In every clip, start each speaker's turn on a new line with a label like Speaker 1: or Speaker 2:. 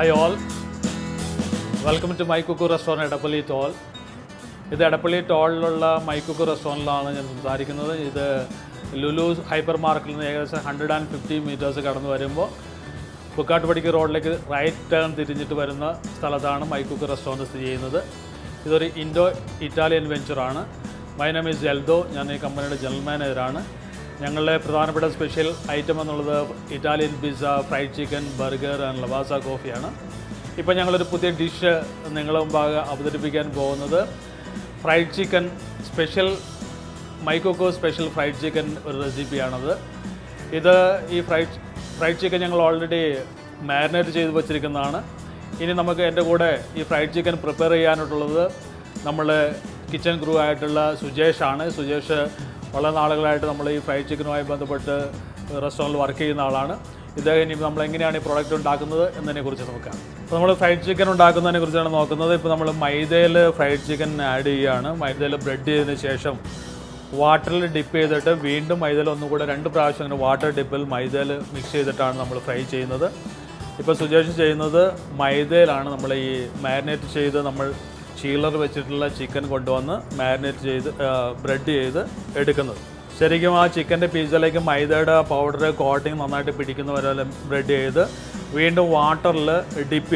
Speaker 1: Hi all, welcome to My Cuckoo Restaurant at Edapally Toll. This is Edapally Toll My Cuckoo Restaurant. This is Lulu's hypermarket. 150 meters. Pukkatpadi Road right turn to My Cuckoo Restaurant. This is an Indo-Italian venture. My name is Zeldo. I am a company general manager. We special item Italian pizza, fried chicken, burger and lavazza coffee. Now we have a dish fried chicken special My Cuckoo special fried chicken recipe. This fried chicken we already marinated. This fried chicken prepare kitchen crew Sujesh fried chicken restaurant work in the this is the product fried chicken fried chicken add bread water dip water dip mix fry now suggestion marinate chiller chicken marinate bread chicken pizza like maida powder coating bread water dip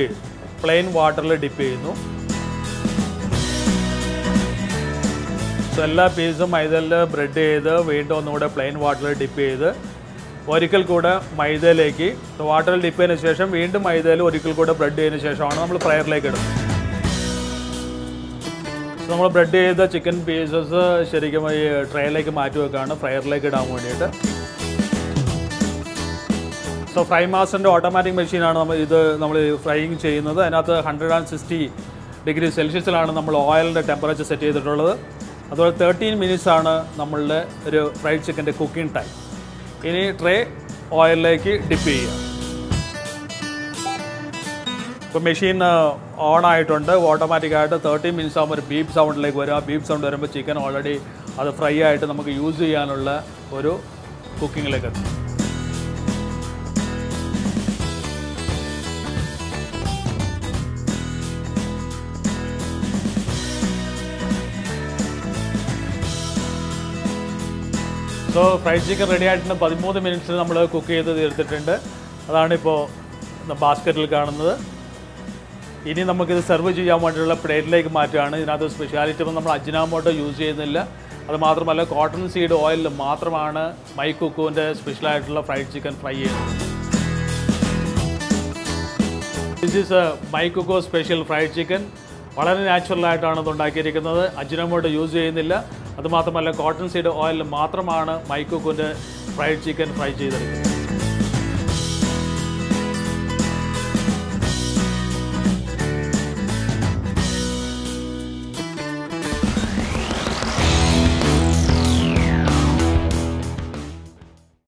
Speaker 1: plain water dip so all pizza maida bread plain water dip ഒരിക്കൽ കൂടെ മൈദയിലേക്ക് വാട്ടറിൽ dip ചെയ്തതിനു ശേഷം വീണ്ടും മൈദയിൽ ഒരിക്കൽ കൂടെ bread ചെയ്തതിനു ശേഷമാണ് നമ്മൾ ഫ്രയറിലേക്ക് ഇടുന്നത്. സോ നമ്മൾ ബ്രെഡ് ചെയ്ത ചിക്കൻ പീസസ് ശരിക്കും ഈ ട്രേയിലേക്ക് മാറ്റി വെക്കാണ് ഫ്രയറിലേക്ക് ഇടാൻ വേണ്ടിയിട്ട്. സോ ഫ്രൈ മാസ്റ്ററിന്റെ ഓട്ടോമാറ്റിക് മെഷീനാണ് നമ്മൾ ഫ്രൈയിങ് ചെയ്യുന്നത്. അതിനകത്ത് 160 ഡിഗ്രി സെൽഷ്യസിലാണ് നമ്മൾ ഓയിലിന്റെ ടെമ്പറേച്ചർ സെറ്റ് ചെയ്തിട്ടുള്ളത്. അതുപോലെ 13 മിനിറ്റ്സ് ആണ് നമ്മളുടെ ഒരു ഫ്രൈഡ് ചിക്കന്റെ കുക്കിംഗ് ടൈം. ഇനി ട്രേ ഓയിലിലേക്ക് ഡിപ്പ് ചെയ്യുക. ഇപ്പോൾ മെഷീൻ ഓൺ ആയിട്ടുണ്ട്. ഓട്ടോമാറ്റിക്കായിട്ട് 30 മിനിറ്റ്സ് ആകുമ്പോൾ ഒരു ബീപ്പ് സൗണ്ടിലേക്ക് വരും. ആ ബീപ്പ് സൗണ്ട് വരുമ്പോൾ ചിക്കൻ ഓൾറെഡി അത് ഫ്രൈ ആയിട്ട് നമുക്ക് യൂസ് ചെയ്യാനുള്ള ഒരു കുക്കിങ്ങിലേക്ക് എത്തും. So fried chicken ready ആയിട്ട് 13 മിനിറ്റ്സ് നമ്മൾ കുക്ക് ചെയ്ത് തീർത്തിട്ടുണ്ട്. അതാണ് ഇപ്പോൾ ബാസ്ക്കറ്റിൽ കാണുന്നത്. ഇനി നമുക്കിത് സെർവ് ചെയ്യാൻ വേണ്ടിയുള്ള പ്ലേറ്റിലേക്ക് മാറ്റുകയാണ്. ഇതിനകത്ത് സ്പെഷ്യാലിറ്റി നമ്മൾ അജിനാമോട്ടോ യൂസ് ചെയ്യുന്നില്ല. അത് മാത്രമല്ല കോട്ടൺ സീഡ് ഓയിലിൽ മാത്രമാണ് മൈ കുക്കുവിൻ്റെ സ്പെഷ്യലായിട്ടുള്ള ഫ്രൈഡ് ചിക്കൻ ഫ്രൈ ചെയ്യുന്നത്. ദിസ് ഈസ് മൈ കുക്കു സ്പെഷ്യൽ ഫ്രൈഡ് ചിക്കൻ. വളരെ നാച്ചുറലായിട്ടാണ് ഇത് ഉണ്ടാക്കിയിരിക്കുന്നത്. അജിനാമോട്ടോ യൂസ് ചെയ്യുന്നില്ല. അതുമാത്രമല്ല കോട്ടൺ സീഡ് ഓയിലിൽ മാത്രമാണ് മൈ കുക്കുവിൻ്റെ ഫ്രൈഡ് ചിക്കൻ ഫ്രൈ ചെയ്തെടുക്കുന്നത്.